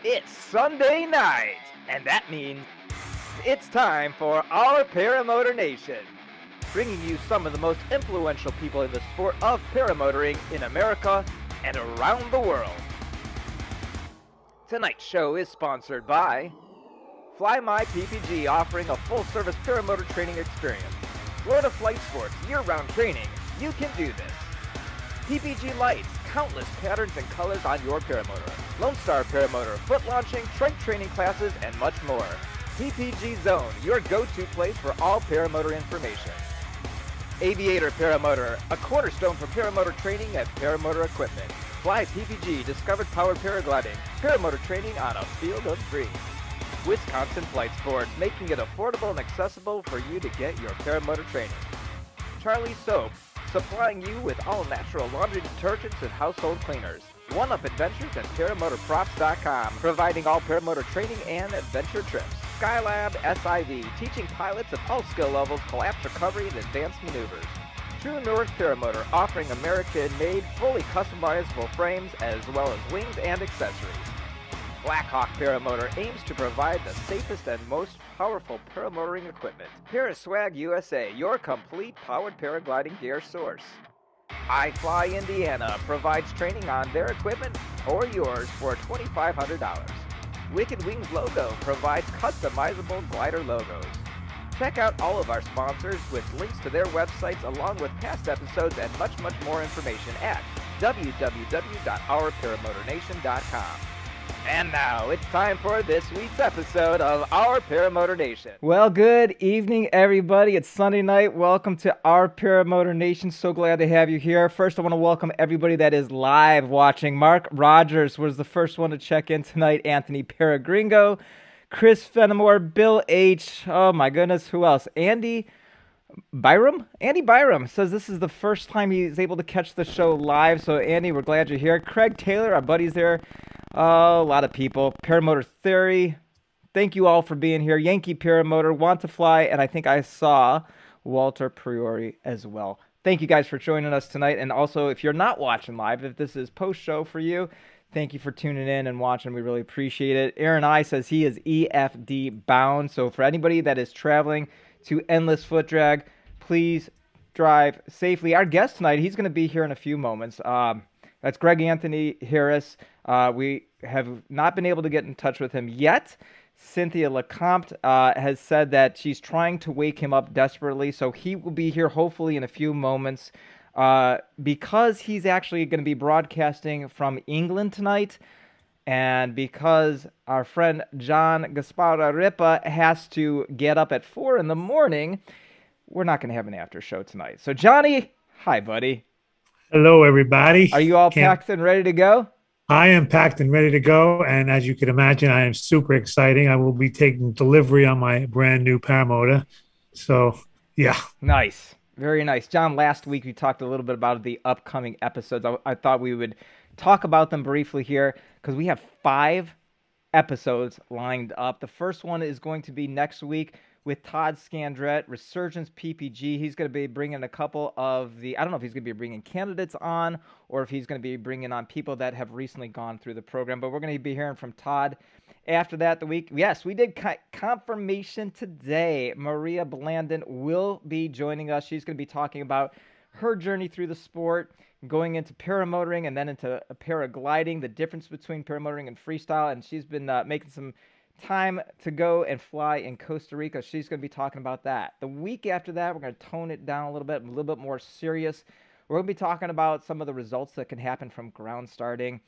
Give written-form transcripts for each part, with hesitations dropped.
It's Sunday night, and that means it's time for our Paramotor Nation, bringing you some of the most influential people in the sport of paramotoring in America and around the world. Tonight's show is sponsored by Fly My PPG, offering a full-service paramotor training experience. Florida Flight Sports, year-round training. You can do this. PPG Lights, countless patterns and colors on your paramotor. Lone Star Paramotor, foot launching, trike training classes, and much more. PPG Zone, your go-to place for all paramotor information. Aviator Paramotor, a cornerstone for paramotor training and paramotor equipment. Fly PPG, discovered powered paragliding, paramotor training on a field of dreams. Wisconsin Flight Sports, making it affordable and accessible for you to get your paramotor training. Charlie Soap, supplying you with all natural laundry detergents and household cleaners. One-Up Adventures and ParamotorProps.com, providing all paramotor training and adventure trips. Skylab SIV, teaching pilots of all skill levels collapse recovery and advanced maneuvers. True North Paramotor, offering American-made, fully customizable frames as well as wings and accessories. Blackhawk Paramotor aims to provide the safest and most powerful paramotoring equipment. Paraswag USA, your complete powered paragliding gear source. iFly Indiana provides training on their equipment or yours for $2,500. Wicked Wings Logo provides customizable glider logos. Check out all of our sponsors with links to their websites along with past episodes and much more information at www.ourparamotornation.com. And now, it's time for this week's episode of Our Paramotor Nation. Well, good evening, everybody. It's Sunday night. Welcome to Our Paramotor Nation. So glad to have you here. First, I want to welcome everybody that is live watching. Mark Rogers was the first one to check in tonight. Anthony Peregringo, Chris Fenimore, Bill H. Oh, my goodness. Who else? Andy Byram? Andy Byram says this is the first time he's able to catch the show live. So, Andy, we're glad you're here. Craig Taylor, our buddy's there. A lot of people. Paramotor Theory, thank you all for being here. Yankee Paramotor, Want to Fly, and I think I saw Walter Priori as well. Thank you guys for joining us tonight. And also, if you're not watching live, if this is post-show for you, thank you for tuning in and watching. We really appreciate it. Aaron I says he is EFD bound. So for anybody that is traveling to Endless Foot Drag, please drive safely. Our guest tonight, he's going to be here in a few moments. That's Greg Anthony Harris. We have not been able to get in touch with him yet. Cynthia Lecomte has said that she's trying to wake him up desperately, so he will be here hopefully in a few moments because he's actually going to be broadcasting from England tonight, and because our friend John Gasparra-Ripa has to get up at 4 in the morning, we're not going to have an after show tonight. So Johnny, hi buddy. Hello, everybody. Are you all packed and ready to go? I am packed and ready to go. And as you can imagine, I am super exciting. I will be taking delivery on my brand new Paramotor. So, yeah. Nice. Very nice. John, last week we talked a little bit about the upcoming episodes. I thought we would talk about them briefly here because we have 5 episodes lined up. The first one is going to be next week with Todd Scandrett, Resurgence PPG. He's going to be bringing a couple of I don't know if he's going to be bringing candidates on or if he's going to be bringing on people that have recently gone through the program. But we're going to be hearing from Todd after that the week. Yes, we did confirmation today. Maria Blandon will be joining us. She's going to be talking about her journey through the sport, going into paramotoring and then into paragliding, the difference between paramotoring and freestyle. And she's been making some time to go and fly in Costa Rica. She's going to be talking about that. The week after that, we're going to tone it down a little bit more serious. We're going to be talking about some of the results that can happen from ground starting.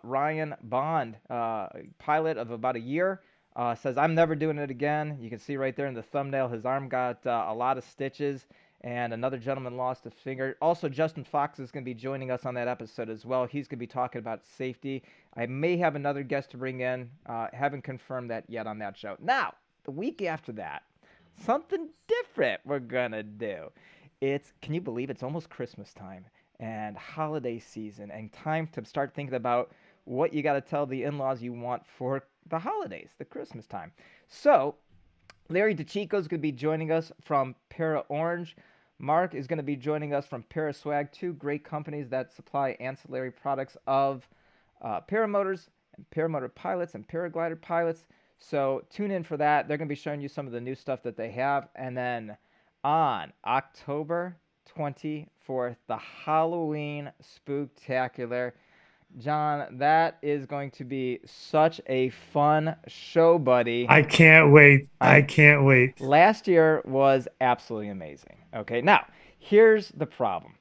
Ryan Bond, pilot of about a year, says, I'm never doing it again. You can see right there in the thumbnail, his arm got a lot of stitches, and another gentleman lost a finger. Also, Justin Fox is going to be joining us on that episode as well. He's going to be talking about safety. I may have another guest to bring in. Haven't confirmed that yet on that show. Now, the week after that, something different we're going to do. Can you believe it's almost Christmas time and holiday season and time to start thinking about what you got to tell the in-laws you want for the holidays, the Christmas time. So, Larry DeChico is going to be joining us from Para Orange. Mark is going to be joining us from Paraswag, 2 great companies that supply ancillary products of paramotors paramotor pilots and paraglider pilots. So tune in for that. They're going to be showing you some of the new stuff that they have. And then on October 24th, the Halloween Spooktacular. John, that is going to be such a fun show, buddy. I can't wait. I can't wait. Last year was absolutely amazing. Okay, now here's the problem.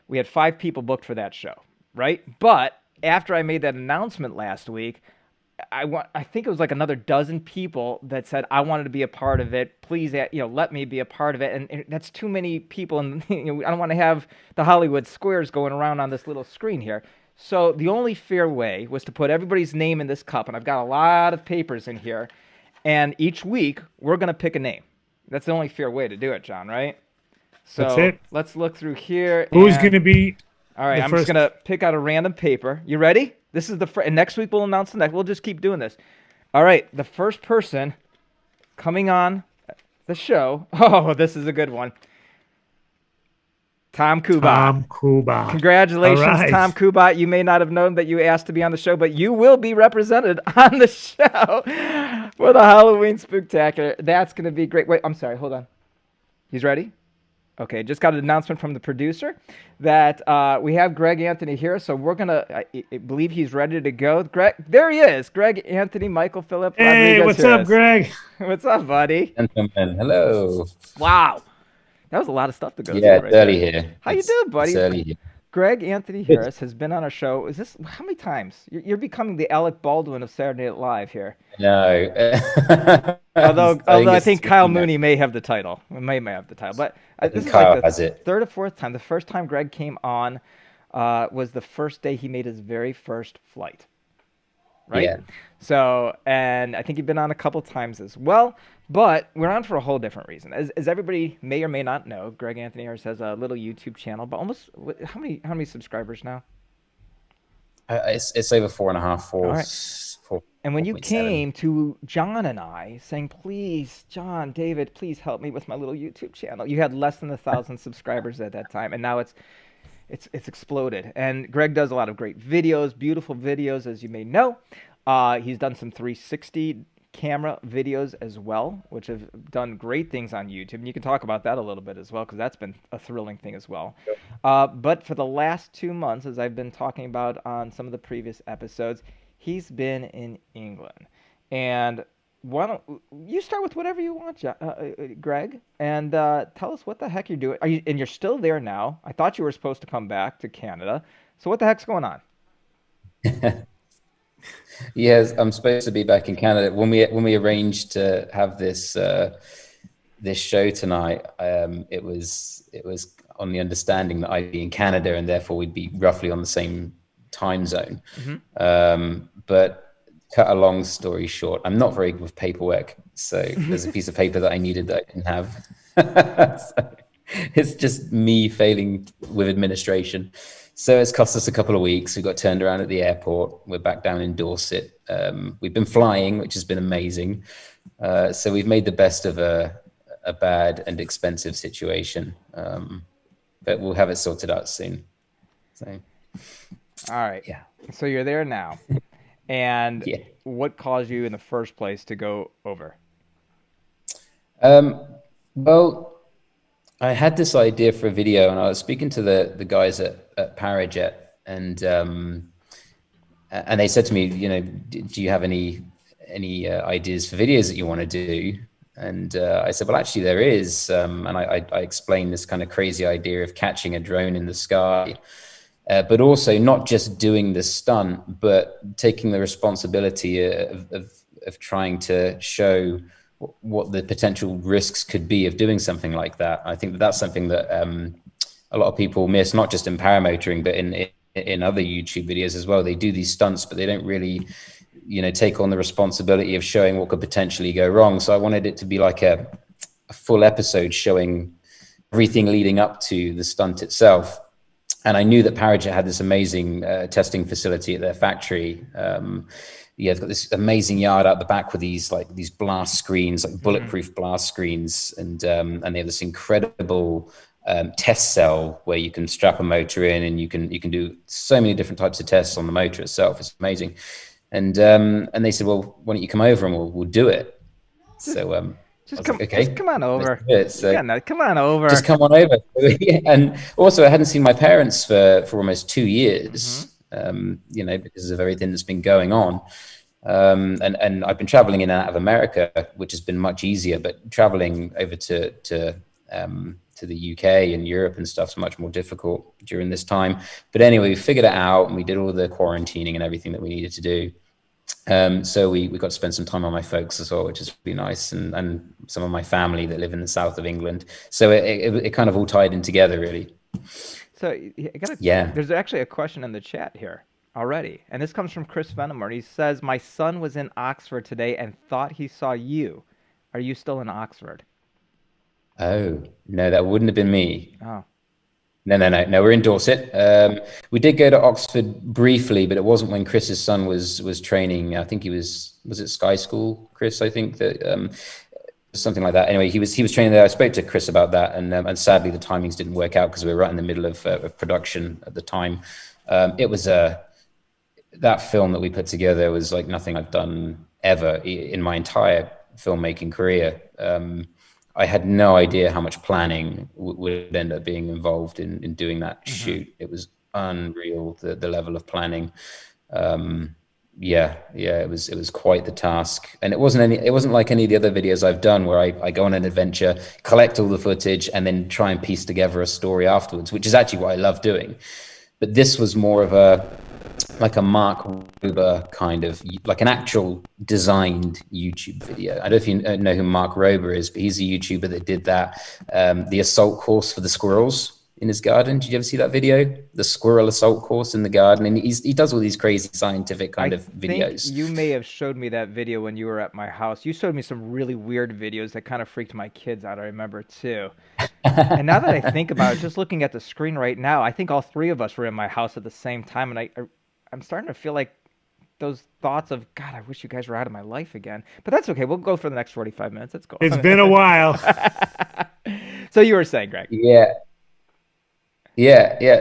We had 5 people booked for that show, right? But after I made that announcement last week, I think it was like another dozen people that said I wanted to be a part of it. Please, let me be a part of it. And that's too many people, and I don't want to have the Hollywood squares going around on this little screen here. So the only fair way was to put everybody's name in this cup, and I've got a lot of papers in here. And each week we're gonna pick a name. That's the only fair way to do it, John. Right? So That's it. let's look through here. Who's going to be? All right, I'm just going to pick out a random paper. You ready? This is and next week we'll announce the next. We'll just keep doing this. All right, the first person coming on the show. Oh, this is a good one. Tom Kubat. Tom Kubat. Congratulations, right. Tom Kubat. You may not have known that you asked to be on the show, but you will be represented on the show for the Halloween Spooktacular. That's going to be great. Wait, I'm sorry. Hold on. He's ready? Okay, just got an announcement from the producer that we have Greg Anthony here, so we're going to, I believe he's ready to go. Greg, there he is. Greg Anthony, Michael Phillip. Hey, Rodriguez what's up, Greg? What's up, buddy? Gentlemen, hello. Wow. That was a lot of stuff to go through. Yeah, right it's early there. here. How you doing, buddy? It's early here. Greg Anthony Harris has been on our show. Is this how many times? You're becoming the Alec Baldwin of Saturday Night Live here. No. although I think Kyle Mooney may have the title. May have the title, but this is Kyle like the has it. third or fourth time. The first time Greg came on was the first day he made his very first flight. Right? Yeah. So, and I think you've been on a couple times as well, but we're on for a whole different reason. As everybody may or may not know, Greg Anthony Harris has a little YouTube channel, but almost, how many subscribers now? It's over 4.5. All right. And when you came to John and I saying, please, John, David, please help me with my little YouTube channel, you had less than 1,000 subscribers at that time, and now it's exploded. And Greg does a lot of great videos, beautiful videos, as you may know. He's done some 360 camera videos as well, which have done great things on YouTube. And you can talk about that a little bit as well, because that's been a thrilling thing as well. But for the last 2 months, as I've been talking about on some of the previous episodes, he's been in England. And why don't you start with whatever you want, Greg, and tell us what the heck you're doing. And you're still there now. I thought you were supposed to come back to Canada. So what the heck's going on? Yes, I'm supposed to be back in Canada. When we arranged to have this this show tonight, it was on the understanding that I'd be in Canada and therefore we'd be roughly on the same time zone. Mm-hmm. But cut a long story short, I'm not very good with paperwork. So there's a piece of paper that I needed that I didn't have. So it's just me failing with administration. So it's cost us a couple of weeks. We got turned around at the airport. We're back down in Dorset. We've been flying, which has been amazing. So we've made the best of a bad and expensive situation. But we'll have it sorted out soon. So, all right. Yeah. So you're there now. And what caused you in the first place to go over? Well, I had this idea for a video, and I was speaking to the guys at Parajet, and they said to me, do you have any ideas for videos that you want to do? And I said, well, actually there is. And I explained this kind of crazy idea of catching a drone in the sky. But also not just doing the stunt, but taking the responsibility of trying to show what the potential risks could be of doing something like that. I think that's something that a lot of people miss, not just in paramotoring, but in other YouTube videos as well. They do these stunts, but they don't really, take on the responsibility of showing what could potentially go wrong. So I wanted it to be like a full episode showing everything leading up to the stunt itself. And I knew that Parajet had this amazing testing facility at their factory. They've got this amazing yard out the back with these blast screens, like bulletproof blast screens, and they have this incredible test cell where you can strap a motor in, and you can do so many different types of tests on the motor itself. It's amazing. And they said, well, why don't you come over and we'll do it. So I was like, okay, just come on let's over. do it. So Yeah, come on over. just come on over. And also, I hadn't seen my parents for almost 2 years, you know, because of everything that's been going on. And I've been traveling in and out of America, which has been much easier, but traveling over to the UK and Europe and stuff is much more difficult during this time. But anyway, we figured it out and we did all the quarantining and everything that we needed to do. So we got to spend some time on my folks as well, which is really nice, and some of my family that live in the south of England. So it kind of all tied in together, really. So there's actually a question in the chat here already, and this comes from Chris Venimore. He says, "My son was in Oxford today and thought he saw you. Are you still in Oxford?" Oh no, that wouldn't have been me. Oh. No, we're in Dorset. We did go to Oxford briefly, but it wasn't when Chris's son was training. I think he was it Sky School, Chris? I think that something like that. Anyway, he was training there. I spoke to Chris about that, and sadly the timings didn't work out because we were right in the middle of production at the time. It was that film that we put together was like nothing I've done ever in my entire filmmaking career. I had no idea how much planning would end up being involved in doing that shoot. It was unreal, the level of planning. It was quite the task. And it wasn't like any of the other videos I've done where I go on an adventure, collect all the footage, and then try and piece together a story afterwards, which is actually what I love doing. But this was more of a Mark Rober kind of, like an actual designed YouTube video. I don't know if you know who Mark Rober is, but he's a YouTuber that did that, the assault course for the squirrels in his garden. Did you ever see that video? The squirrel assault course in the garden. And he does all these crazy scientific kind of videos. Think you may have showed me that video when you were at my house. You showed me some really weird videos that kind of freaked my kids out, I remember too. And now that I think about it, just looking at the screen right now, I think all three of us were in my house at the same time, and I'm starting to feel like those thoughts of, God, I wish you guys were out of my life again. But that's okay. We'll go for the next 45 minutes. Let's go. It's been a while. So you were saying, Greg? Yeah.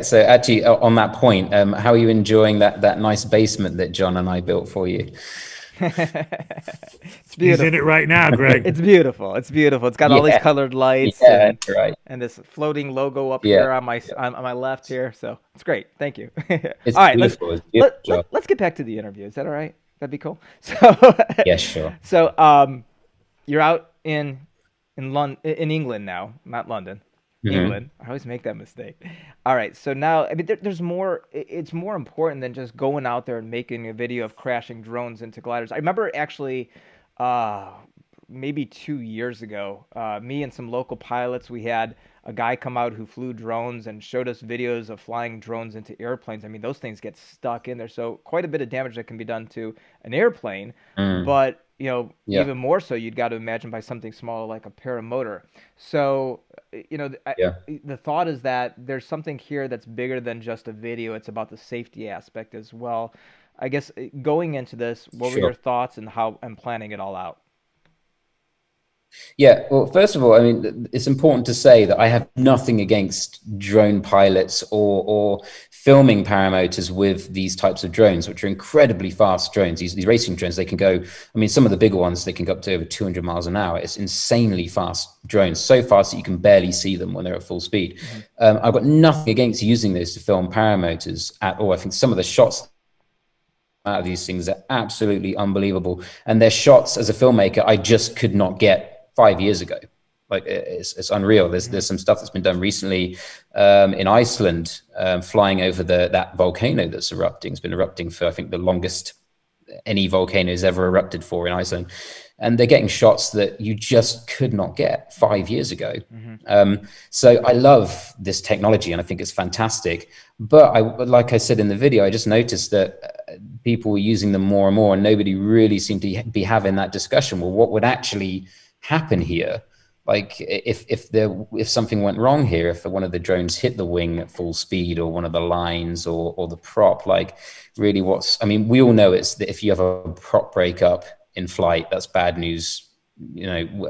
So actually, on that point, how are you enjoying that nice basement that John and I built for you? It's beautiful. He's in it right now, Greg. It's beautiful. It's got all these colored lights and this floating logo up here on my left here. So it's great. Thank you. It's all right, beautiful. let's get back to the interview. Is that all right? That'd be cool. So yeah, sure. So you're out in England now, not London. England. I always make that mistake. All right, so now, I mean, there's more. It's more important than just going out there and making a video of crashing drones into gliders. I remember actually, maybe 2 years ago, me and some local pilots, we had a guy come out who flew drones and showed us videos of flying drones into airplanes. I mean, those things get stuck in there, so quite a bit of damage that can be done to an airplane. But even more so, you'd got to imagine by something smaller like a paramotor. So, the thought is that there's something here that's bigger than just a video. It's about the safety aspect as well. I guess going into this, what were your thoughts and planning it all out? Yeah, well, first of all, I mean, it's important to say that I have nothing against drone pilots or filming paramotors with these types of drones, which are incredibly fast drones. These racing drones, they can go, I mean, some of the bigger ones, they can go up to over 200 miles an hour. It's insanely fast drones, so fast that you can barely see them when they're at full speed. I've got nothing against using those to film paramotors at all. I think some of the shots out of these things are absolutely unbelievable. And they're shots, as a filmmaker, I just could not get 5 years ago. Like it's unreal. There's some stuff that's been done recently in Iceland, flying over that volcano that's erupting. It's been erupting for, I think, the longest any volcano has ever erupted for in Iceland. And they're getting shots that you just could not get 5 years ago. So I love this technology and I think it's fantastic. But like I said in the video, I just noticed that people were using them more and more, and nobody really seemed to be having that discussion. Well, what would actually happen here? Like if something went wrong here, if one of the drones hit the wing at full speed, or one of the lines, or the prop, like really I mean, we all know it's that if you have a prop breakup in flight, that's bad news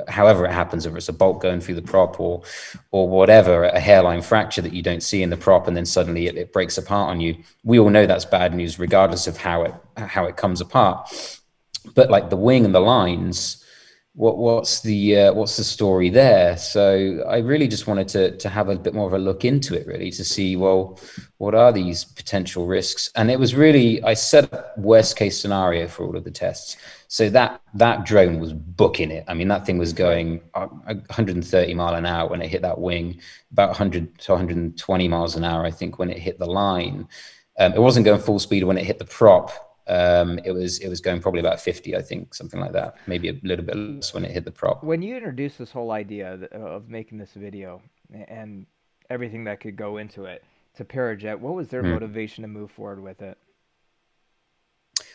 however it happens, whether it's a bolt going through the prop or whatever, a hairline fracture that you don't see in the prop, and then suddenly it breaks apart on you. We all know that's bad news, regardless of how it comes apart. But like the wing and the lines, what's the story there? So I really just wanted to have a bit more of a look into it, really, to see, well, what are these potential risks? And it was really, I set up worst case scenario for all of the tests. So that drone was booking it. I mean, that thing was going 130 mile an hour when it hit that wing, about 100 to 120 miles an hour, I think, when it hit the line. It wasn't going full speed when it hit the prop. It was going probably about 50, I think, something like that, maybe a little bit less when it hit the prop. When you introduced this whole idea of making this video and everything that could go into it to Parajet, what was their motivation to move forward with it?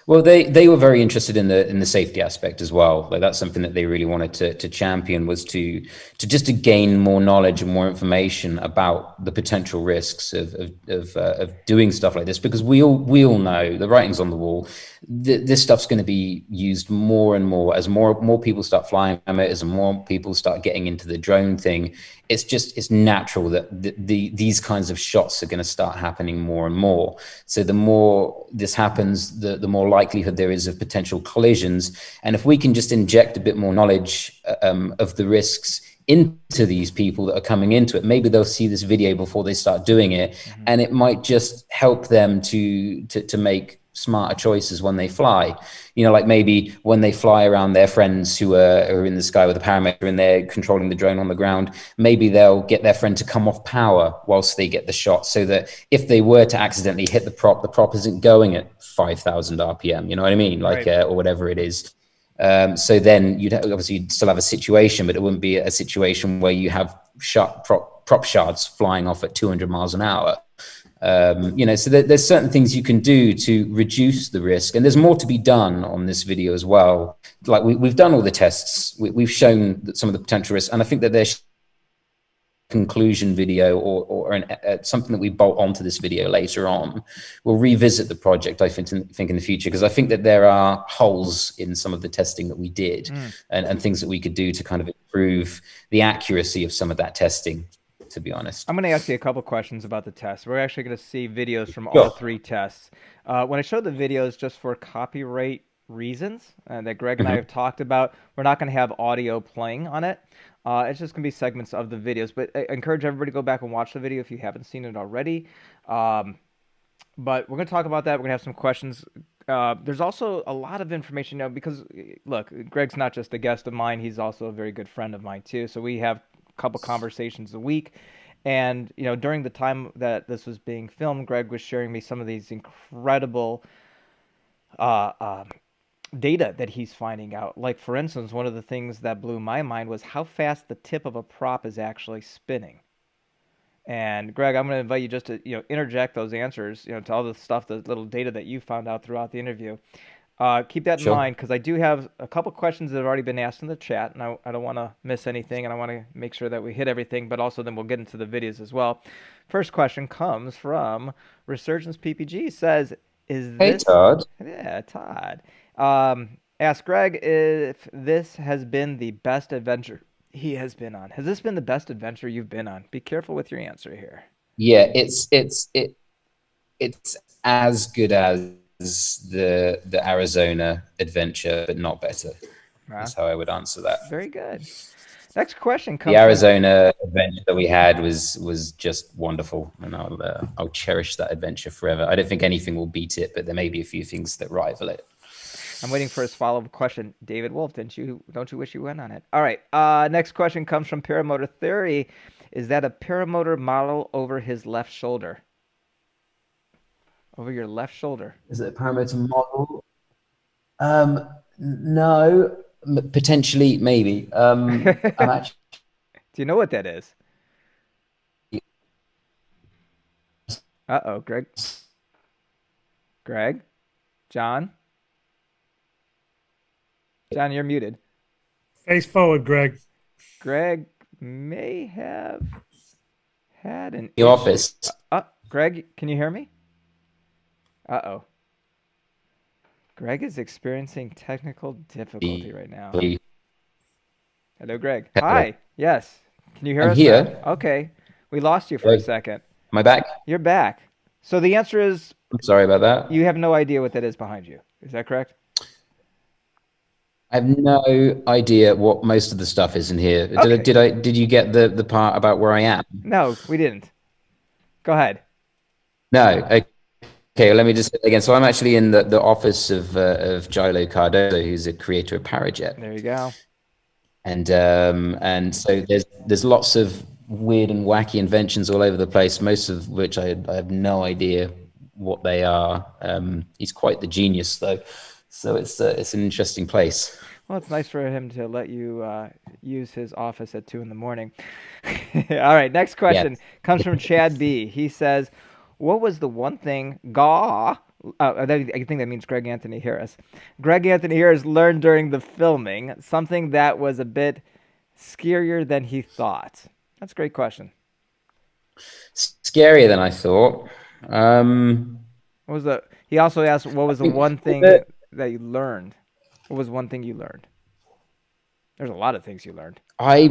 Well, they were very interested in the safety aspect as well. Like that's something that they really wanted to champion, was to just to gain more knowledge and more information about the potential risks of doing stuff like this, because we all know the writing's on the wall. This stuff's going to be used more and more as more people start flying Paramotors and more people start getting into the drone thing. It's natural that these kinds of shots are going to start happening more and more. So the more this happens, the more likelihood there is of potential collisions. And if we can just inject a bit more knowledge of the risks into these people that are coming into it, maybe they'll see this video before they start doing it, and it might just help them to make smarter choices when they fly. Like maybe when they fly around their friends who are in the sky with a paramotor and they're controlling the drone on the ground, maybe they'll get their friend to come off power whilst they get the shot, so that if they were to accidentally hit the prop isn't going at 5,000 RPM, you know what I mean? Like, right. Or whatever it is. So then you'd obviously still have a situation, but it wouldn't be a situation where you have prop shards flying off at 200 miles an hour. So there's certain things you can do to reduce the risk, and there's more to be done on this video as well. Like we've done all the tests, we've shown that some of the potential risks, and I think that there's conclusion video or something that we bolt onto this video later on. We'll revisit the project, I think in the future, because I think that there are holes in some of the testing that we did and things that we could do to kind of improve the accuracy of some of that testing, to be honest. I'm going to ask you a couple questions about the tests. We're actually going to see videos from all three tests. When I showed the videos, just for copyright reasons that Greg and I have talked about, we're not going to have audio playing on it. It's just going to be segments of the videos. But I encourage everybody to go back and watch the video if you haven't seen it already. But we're going to talk about that. We're going to have some questions. There's also a lot of information, because, look, Greg's not just a guest of mine. He's also a very good friend of mine, too. So we have couple conversations a week, and during the time that this was being filmed, Greg was sharing me some of these incredible data that he's finding out. Like, for instance, one of the things that blew my mind was how fast the tip of a prop is actually spinning. And Greg, I'm going to invite you just to interject those answers to all the stuff, the little data that you found out throughout the interview. Keep that in mind, because I do have a couple questions that have already been asked in the chat, and I don't want to miss anything, and I want to make sure that we hit everything, but also then we'll get into the videos as well. First question comes from Resurgence PPG. Says, Hey, Todd. Yeah, Todd. Ask Greg if this has been the best adventure he has been on. Has this been the best adventure you've been on? Be careful with your answer here. Yeah, it's as good as the Arizona adventure, but not better. That's how I would answer that. Very good. Next question comes. The Arizona adventure that we had was just wonderful, and I'll cherish that adventure forever. I don't think anything will beat it, but there may be a few things that rival it. I'm waiting for his follow-up question. David Wolf, don't you wish you went on it? All right. Next question comes from Paramotor Theory. Is that a paramotor model over his left shoulder? Over your left shoulder. Is it a paramotor model? No, potentially, maybe. I'm actually... Do you know what that is? Uh-oh, Greg. Greg? John? John, you're muted. Face forward, Greg. Greg may have had an issue. Office. Greg, can you hear me? Uh-oh. Greg is experiencing technical difficulty right now. Hello, Greg. Hello. Hi. Yes. Can you hear I'm us now? here. Okay. We lost you for a Hello. second. Am I back? You're back. So the answer is I'm sorry about that. you have no idea what that is behind you. Is that correct? I have no idea what most of the stuff is in here. Okay. Did you get the part about where I am? No, we didn't. Go ahead. No. Okay, let me just say it again. So I'm actually in the office of Gilo Cardozo, who's a creator of Parajet. There you go. And so there's lots of weird and wacky inventions all over the place, most of which I have no idea what they are. He's quite the genius though, so it's an interesting place. Well, it's nice for him to let you use his office at 2 in the morning. All right, next Yeah. question comes from Chad B. He says, "What was the one thing I think that means Greg Anthony Harris. Greg Anthony Harris learned during the filming something that was a bit scarier than he thought." That's a great question. Scarier than I thought. What was the? He also asked, "What I was the think one thing that you learned?" What was one thing you learned? There's a lot of things you learned. I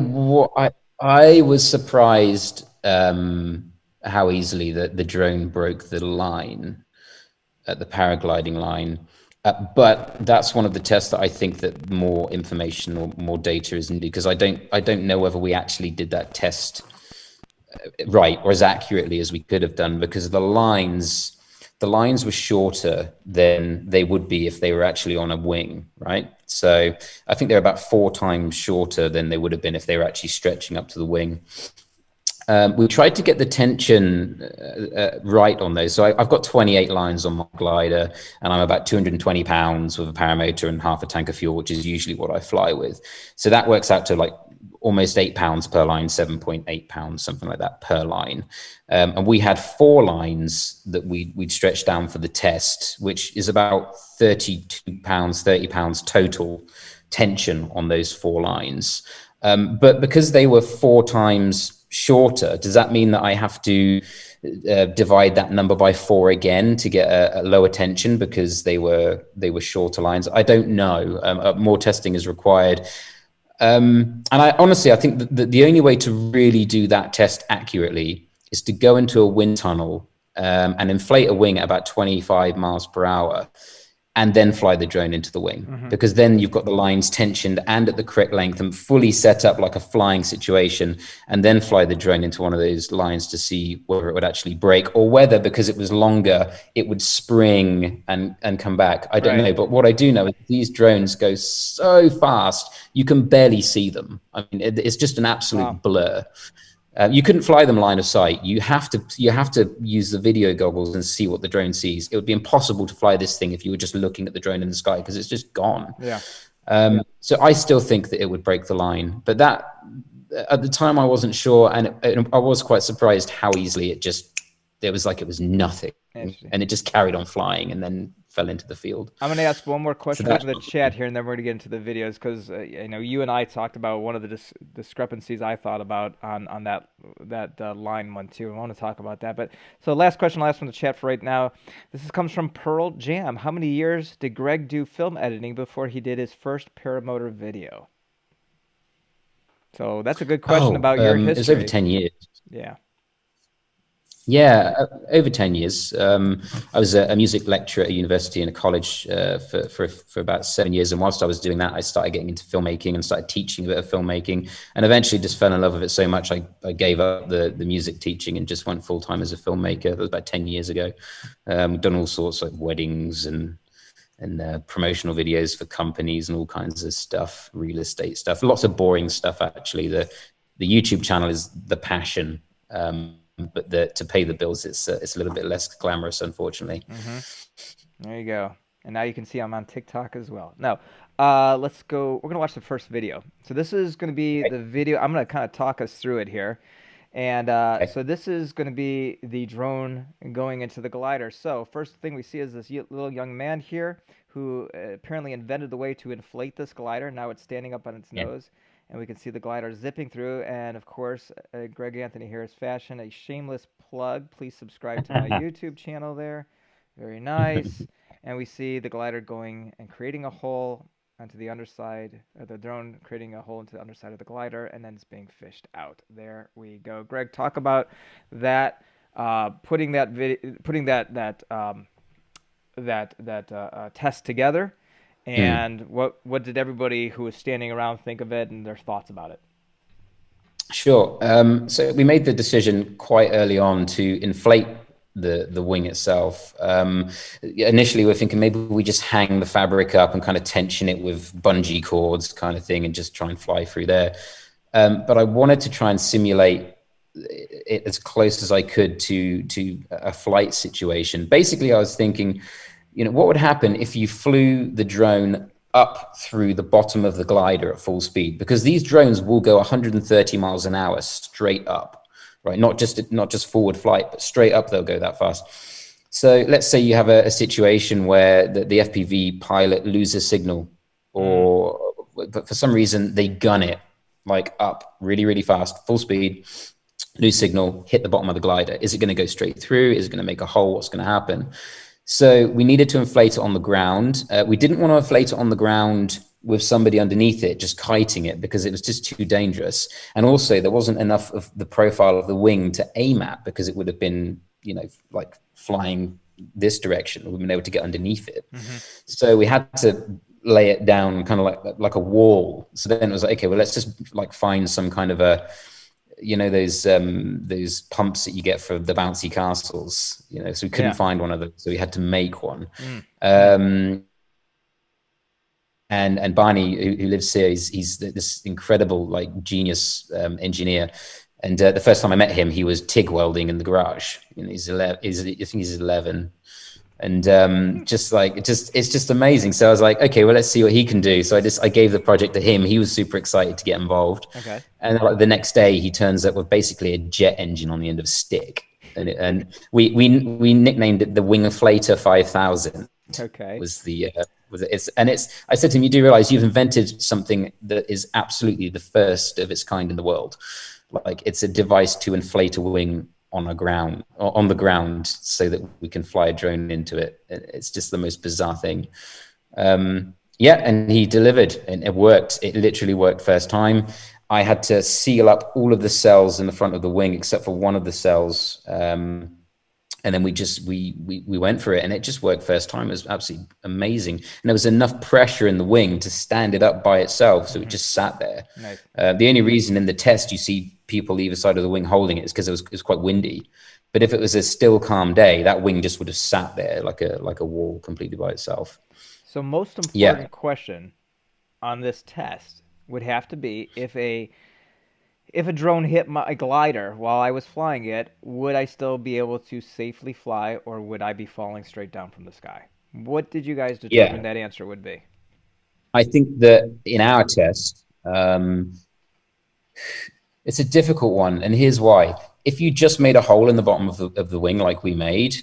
was surprised how easily the drone broke the line at the paragliding line. But that's one of the tests that I think that more information or more data is needed, because I don't know whether we actually did that test right or as accurately as we could have done, because the lines were shorter than they would be if they were actually on a wing, right? So I think they're about 4 times shorter than they would have been if they were actually stretching up to the wing. We tried to get the tension right on those. So I've got 28 lines on my glider, and I'm about 220 pounds with a paramotor and half a tank of fuel, which is usually what I fly with. So that works out to like almost 8 pounds per line, 7.8 pounds, something like that per line. And we had 4 lines that we'd stretched down for the test, which is about 32 pounds, 30 pounds total tension on those 4 lines. But because they were 4 times shorter, does that mean that I have to divide that number by 4 again to get a lower tension because they were shorter lines? I don't know. More testing is required. And I think that the only way to really do that test accurately is to go into a wind tunnel and inflate a wing at about 25 miles per hour, and then fly the drone into the wing, because then you've got the lines tensioned and at the correct length and fully set up like a flying situation, and then fly the drone into one of those lines to see whether it would actually break, or whether, because it was longer, it would spring and come back. I don't know. But what I do know is these drones go so fast, you can barely see them. I mean, it's just an absolute blur. You couldn't fly them line of sight. You have to use the video goggles and see what the drone sees. It would be impossible to fly this thing if you were just looking at the drone in the sky, because it's just gone. Yeah. So I still think that it would break the line, but that at the time I wasn't sure, and I was quite surprised how easily it was like it was nothing, and it just carried on flying and then fell into the field. I'm going to ask one more question So from the chat here, and then we're going to get into the videos, because you and I talked about one of the discrepancies I thought about on that line one too. I want to talk about that. But so last question, last from the chat for right now. Comes from Pearl Jam. How many years did Greg do film editing before he did his first paramotor video? So that's a good question about your history. It was over 10 years. Yeah. Yeah, over 10 years. I was a music lecturer at a university and a college for about 7 years. And whilst I was doing that, I started getting into filmmaking and started teaching a bit of filmmaking, and eventually just fell in love with it so much I gave up the music teaching and just went full-time as a filmmaker. That was about 10 years ago. Done all sorts of weddings and promotional videos for companies and all kinds of stuff, real estate stuff, lots of boring stuff, actually. The YouTube channel is the passion. But to pay the bills, it's a little bit less glamorous, unfortunately. There you go. And now you can see I'm on TikTok as well. Now, let's go. We're going to watch the first video. So this is going to be the video. I'm going to kind of talk us through it here. And so this is going to be the drone going into the glider. So first thing we see is this little young man here who apparently invented the way to inflate this glider. Now it's standing up on its nose. And we can see the glider zipping through. And of course, Greg Anthony Harris fashion, a shameless plug. Please subscribe to my YouTube channel there. Very nice. And we see the glider going and creating a hole onto the underside of the drone, creating a hole into the underside of the glider, and then it's being fished out. There we go. Greg, talk about that. Putting that test together, and what did everybody who was standing around think of it and their thoughts about it? Sure. So we made the decision quite early on to inflate the wing itself. Initially, we're thinking maybe we just hang the fabric up and kind of tension it with bungee cords, kind of thing, and just try and fly through there. But I wanted to try and simulate it as close as I could to a flight situation. Basically, I was thinking, what would happen if you flew the drone up through the bottom of the glider at full speed? Because these drones will go 130 miles an hour straight up, right? Not just forward flight, but straight up they'll go that fast. So let's say you have a situation where the FPV pilot loses signal, but for some reason they gun it like up really, really fast, full speed, lose signal, hit the bottom of the glider. Is it going to go straight through? Is it going to make a hole? What's going to happen? So we needed to inflate it on the ground. We didn't want to inflate it on the ground with somebody underneath it, just kiting it, because it was just too dangerous. And also there wasn't enough of the profile of the wing to aim at, because it would have been, like flying this direction. We've been able to get underneath it. So we had to lay it down kind of like a wall. So then it was like, okay, well, let's just like find some kind of a, those pumps that you get for the bouncy castles, so we couldn't find one of them. So we had to make one. And Barney, who lives here, he's this incredible, like, genius engineer. And the first time I met him, he was TIG welding in the garage. He's 11. I think he's 11. And it's just amazing. So I was like, okay, well, let's see what he can do. So I gave the project to him. He was super excited to get involved. Okay. And like the next day, he turns up with basically a jet engine on the end of a stick. And we nicknamed it the Wingflator 5000. Okay. I said to him, you do realize you've invented something that is absolutely the first of its kind in the world. Like, it's a device to inflate a wing on the ground so that we can fly a drone into it. It's just the most bizarre thing. And he delivered, and it worked. It literally worked first time. I had to seal up all of the cells in the front of the wing except for one of the cells. And then we went for it, and it just worked first time. It was absolutely amazing. And there was enough pressure in the wing to stand it up by itself. So it just sat there. Nice. The only reason in the test you see people either side of the wing holding it is because it was quite windy. But if it was a still, calm day, that wing just would have sat there like a wall completely by itself. So most important question on this test would have to be, if a drone hit my glider while I was flying it, would I still be able to safely fly, or would I be falling straight down from the sky? What did you guys determine that answer would be? I think that in our test, it's a difficult one, and here's why. If you just made a hole in the bottom of the wing like we made,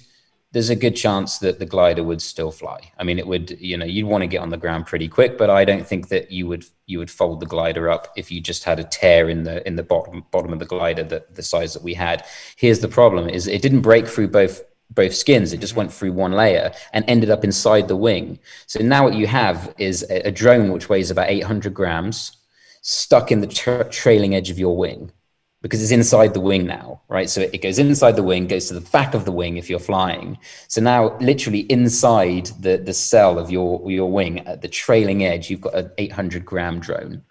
there's a good chance that the glider would still fly. I mean, it would, you'd want to get on the ground pretty quick, but I don't think that you would fold the glider up if you just had a tear in the bottom of the glider, the size that we had. Here's the problem: is it didn't break through both skins. It just went through one layer and ended up inside the wing. So now what you have is a drone which weighs about 800 grams stuck in the trailing edge of your wing, because it's inside the wing now, right? So it goes inside the wing, goes to the back of the wing if you're flying. So now literally inside the cell of your wing at the trailing edge, you've got an 800-gram drone,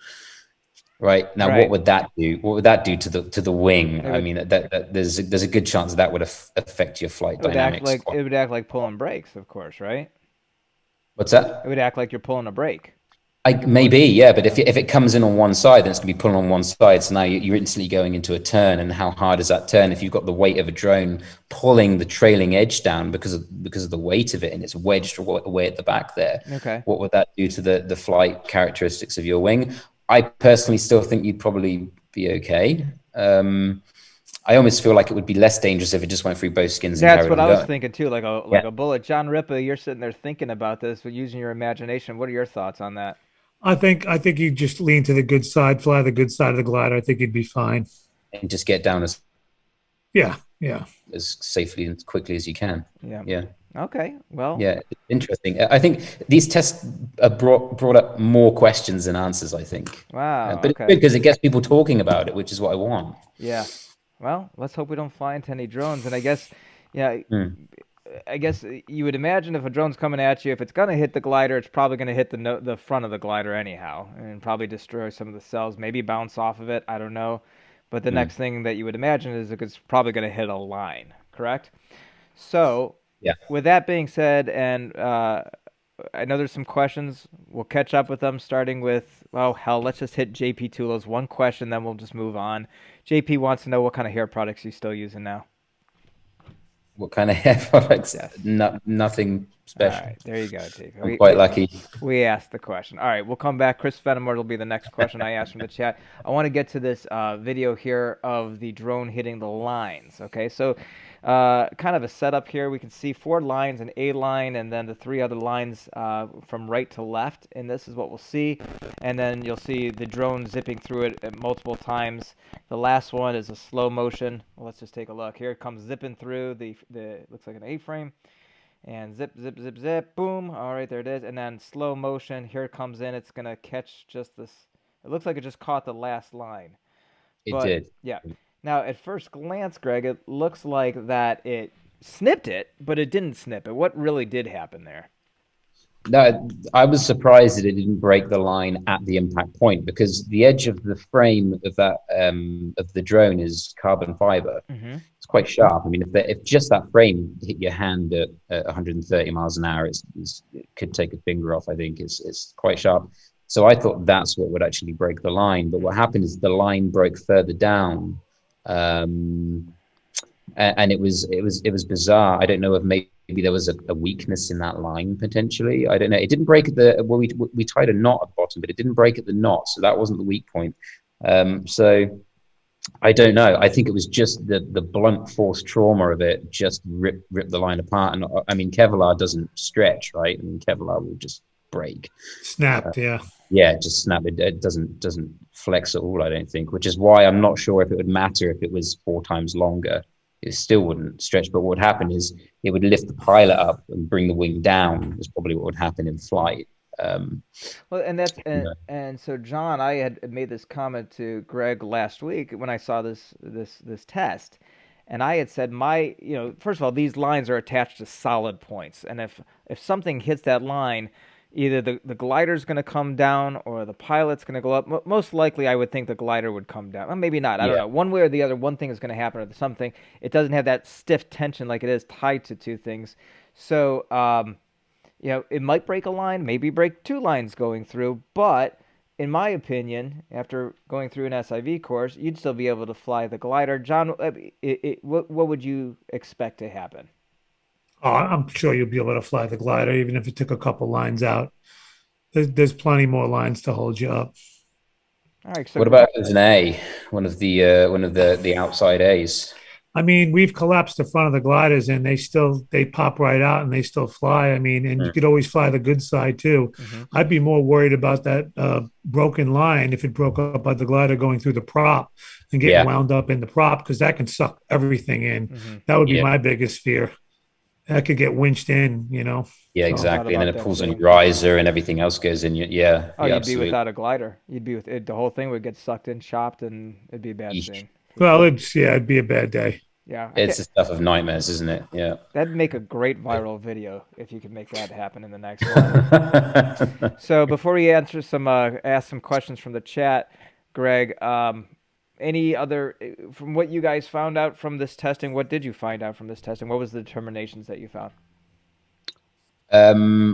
right? Now, what would that do? What would that do to the wing? I mean, there's a good chance that would affect your flight dynamics. It would act like pulling brakes, of course, right? What's that? It would act like you're pulling a brake. Maybe, yeah, but if it comes in on one side, then it's going to be pulling on one side. So now you're instantly going into a turn, and how hard is that turn if you've got the weight of a drone pulling the trailing edge down because of the weight of it, and it's wedged away at the back there? Okay. What would that do to the flight characteristics of your wing? I personally still think you'd probably be okay. I almost feel like it would be less dangerous if it just went through both skins. That's what I was thinking too, like a bullet. John Ripa, you're sitting there thinking about this, but using your imagination. What are your thoughts on that? I think you just lean to the good side, fly the good side of the glider. I think you'd be fine. And just get down as safely and quickly as you can. Yeah. Okay. Well. Yeah. Interesting. I think these tests brought up more questions than answers, I think. Wow. But it's Okay. good because it gets people talking about it, which is what I want. Yeah. Well, let's hope we don't fly into any drones. And I guess, yeah, Mm. I guess you would imagine if a drone's coming at you, if it's gonna hit the glider, it's probably gonna hit the front of the glider anyhow, and probably destroy some of the cells. Maybe bounce off of it. I don't know. But the Mm. next thing that you would imagine is it's probably gonna hit a line. Correct? So, Yeah. with that being said, and I know there's some questions. We'll catch up with them, starting with, well, hell, let's just hit JP Tulo's one question, then we'll just move on. JP wants to know what kind of hair products you're still using now. What kind of hair products? Yes. Nothing All special. right, there you go, JP. I'm quite lucky. We asked the question. All right, we'll come back. Chris Fenimore will be the next question I asked from the chat. I want to get to this video here of the drone hitting the lines. Okay, so kind of a setup here. We can see 4 lines, an A line, and then the 3 other lines from right to left. And this is what we'll see. And then you'll see the drone zipping through it multiple times. The last one is a slow motion. Well, let's just take a look. Here it comes zipping through the looks like an A-frame. And zip, zip, zip, zip, boom. All right, there it is. And then slow motion. Here it comes in. It's going to catch just this. It looks like it just caught the last line. It But, did. yeah. Now, at first glance, Greg, it looks like that it snipped it, but it didn't snip it. What really did happen there? No, I was surprised that it didn't break the line at the impact point because the edge of the frame of that of the drone is carbon fiber. Mm-hmm. It's quite sharp. I mean, if just that frame hit your hand at 130 miles an hour, it could take a finger off. I think it's quite sharp. So I thought that's what would actually break the line. But what happened is the line broke further down, and it was bizarre. I don't know if maybe there was a weakness in that line potentially. I don't know. It didn't break at the well. We tied a knot at the bottom, but it didn't break at the knot, so that wasn't the weak point. So I don't know. I think it was just the blunt force trauma of it just ripped the line apart. And I mean, Kevlar doesn't stretch, right? I mean, Kevlar will just break. Snapped, yeah. Yeah, just snap. It doesn't flex at all. I don't think, which is why I'm not sure if it would matter if it was 4 times longer. It still wouldn't stretch. But what would happen is it would lift the pilot up and bring the wing down. Is probably what would happen in flight. Well, and so John, I had made this comment to Greg last week when I saw this test, and I had said first of all, these lines are attached to solid points, and if something hits that line, either the glider's going to come down or the pilot's going to go up. Most likely, I would think the glider would come down. Well, maybe not. I don't know. One way or the other, one thing is going to happen or something. It doesn't have that stiff tension like it is tied to 2 things. So, it might break a line, maybe break 2 lines going through. But in my opinion, after going through an SIV course, you'd still be able to fly the glider. John, what would you expect to happen? Oh, I'm sure you'll be able to fly the glider, even if it took a couple lines out. There's plenty more lines to hold you up. All right. So what about as an A, one of the outside A's? I mean, we've collapsed the front of the gliders, and they pop right out, and they still fly. I mean, and you could always fly the good side too. Mm-hmm. I'd be more worried about that broken line if it broke up by the glider going through the prop and getting wound up in the prop, because that can suck everything in. Mm-hmm. That would be my biggest fear. That could get winched in, Yeah, exactly. And then it pulls on your riser and everything else goes in. Yeah. Oh, you'd absolutely. be without a glider. You'd be with it. The whole thing would get sucked in, chopped, and it'd be a bad thing. Well, it'd be a bad day. Yeah. It's the stuff of nightmares, isn't it? Yeah. That'd make a great viral video if you could make that happen in the next one. So before we answer ask some questions from the chat, Greg, any other, from what you guys found out from this testing, what did you find out from this testing? What was the determinations that you found?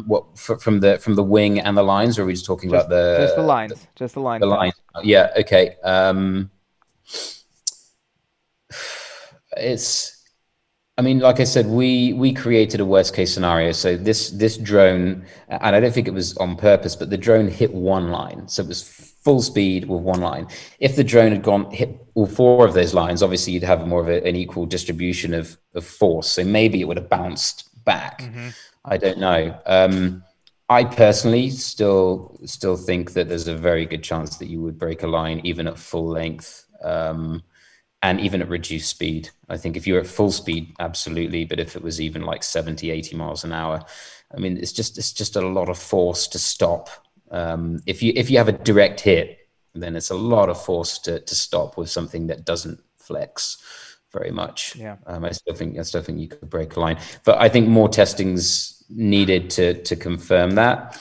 What from the wing and the lines, or are we just talking about just the lines? Just the lines. The lines. Yeah. Okay. I mean, like I said, we created a worst case scenario. So this drone, and I don't think it was on purpose, but the drone hit 1 line. So it was full speed with 1 line. If the drone had hit all 4 of those lines, obviously you'd have more of an equal distribution of force. So maybe it would have bounced back. Mm-hmm. I don't know. I personally still think that there's a very good chance that you would break a line even at full length. And even at reduced speed. I think if you're at full speed, absolutely. But if it was even like 70, 80 miles an hour, I mean, it's just a lot of force to stop. If you have a direct hit, then it's a lot of force to stop with something that doesn't flex very much. Yeah. I still think you could break a line, but I think more testing's needed to confirm that.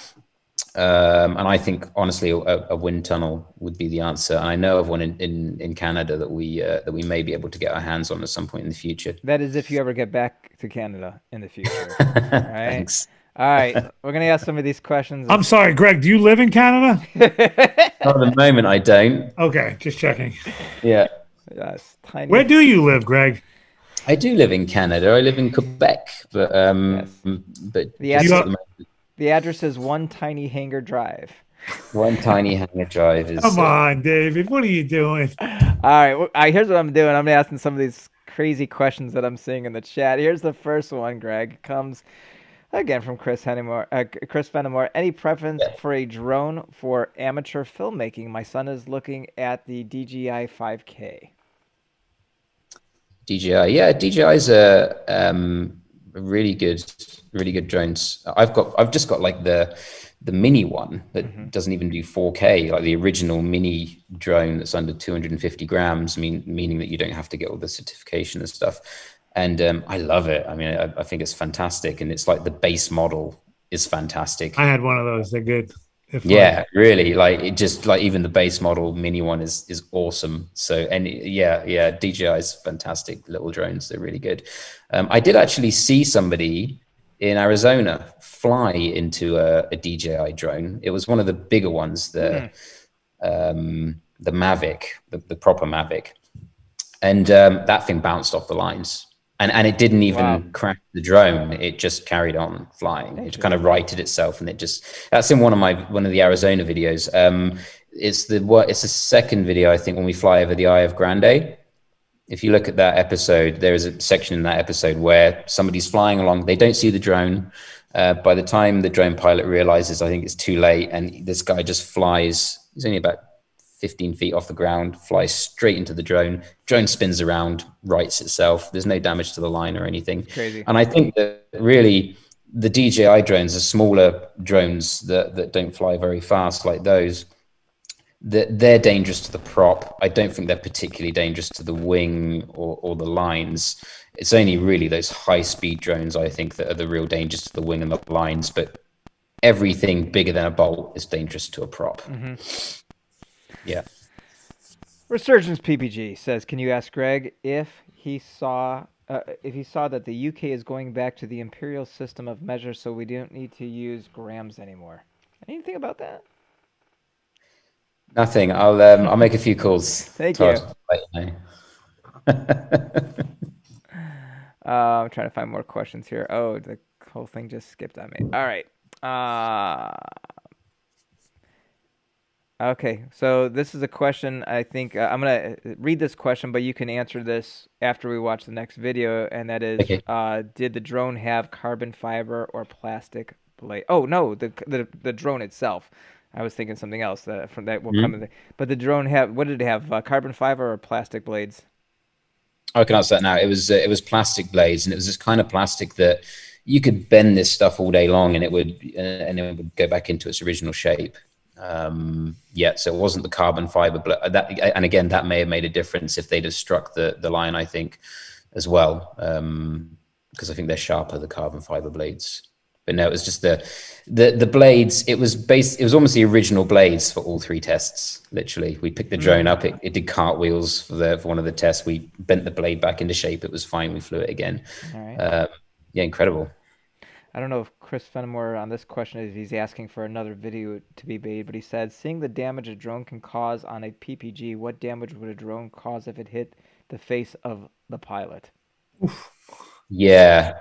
And I think honestly, a wind tunnel would be the answer. And I know of one in Canada that we may be able to get our hands on at some point in the future. That is if you ever get back to Canada in the future. Right? Thanks. All right. We're going to ask some of these questions. I'm sorry, Greg, do you live in Canada? Not at the moment, I don't. Okay, just checking. Yeah. Yes, tiny. Where do you live, Greg? I do live in Canada. I live in Quebec, but the address is One Tiny Hangar Drive. One Tiny Hangar Drive is. Come on, David. What are you doing? All right. Well, here's what I'm doing. I'm asking some of these crazy questions that I'm seeing in the chat. Here's the first one, Greg. It comes again from Chris Fenimore. Any preference for a drone for amateur filmmaking? My son is looking at the DJI 5K. DJI, yeah, DJI's a really good drones. I've just got like the mini one that doesn't even do 4K, like the original mini drone that's under 250 grams, meaning that you don't have to get all the certification and stuff. And I love it. I mean, I think it's fantastic, and it's like the base model is fantastic. I had one of those. They're good. Yeah, really. Like it just like even the base model mini one is awesome. So DJI's fantastic little drones. They're really good. I did actually see somebody in Arizona fly into a DJI drone. It was one of the bigger ones, the Mavic, the proper Mavic, and that thing bounced off the lines. And it didn't even crash the drone. It just carried on flying. It kind of righted itself, and that's in one of the Arizona videos. It's the second video, I think, when we fly over the Eye of Grande. If you look at that episode, there is a section in that episode where somebody's flying along. They don't see the drone. By the time the drone pilot realizes, I think it's too late, and this guy just flies. He's only about 15 feet off the ground, flies straight into the drone. Drone spins around, rights itself. There's no damage to the line or anything. Crazy. And I think that really the DJI drones are smaller drones that don't fly very fast like those. They're dangerous to the prop. I don't think they're particularly dangerous to the wing or the lines. It's only really those high-speed drones, I think, that are the real dangers to the wing and the lines. But everything bigger than a bolt is dangerous to a prop. Yeah. Resurgence PPG says, "Can you ask Greg if he saw that the UK is going back to the imperial system of measure, so we don't need to use grams anymore?" Anything about that? Nothing. I'll make a few calls. Thank you. Know. I'm trying to find more questions here. Oh, the whole thing just skipped on me. All right. Okay, so this is a question. I think I'm going to read this question, but you can answer this after we watch the next video, and that is, did the drone have carbon fiber or plastic blade? Oh, no, the drone itself. I was thinking something else from that will come in. But the drone what did it have, carbon fiber or plastic blades? I can answer that now. It was plastic blades, and it was this kind of plastic that you could bend this stuff all day long, and it would go back into its original shape. So it wasn't the carbon fiber, but and again, that may have made a difference if they'd have struck the line, I think, as well, because I think they're sharper, the carbon fiber blades. But no, it was just the blades. It was almost the original blades for all three tests. Literally, we picked the drone up. It did cartwheels for one of the tests. We bent the blade back into shape. It was fine. We flew it again. All right. Incredible. I don't know if Chris Fenimore on this question is he's asking for another video to be made, but he said, seeing the damage a drone can cause on a PPG, what damage would a drone cause if it hit the face of the pilot? Oof. No,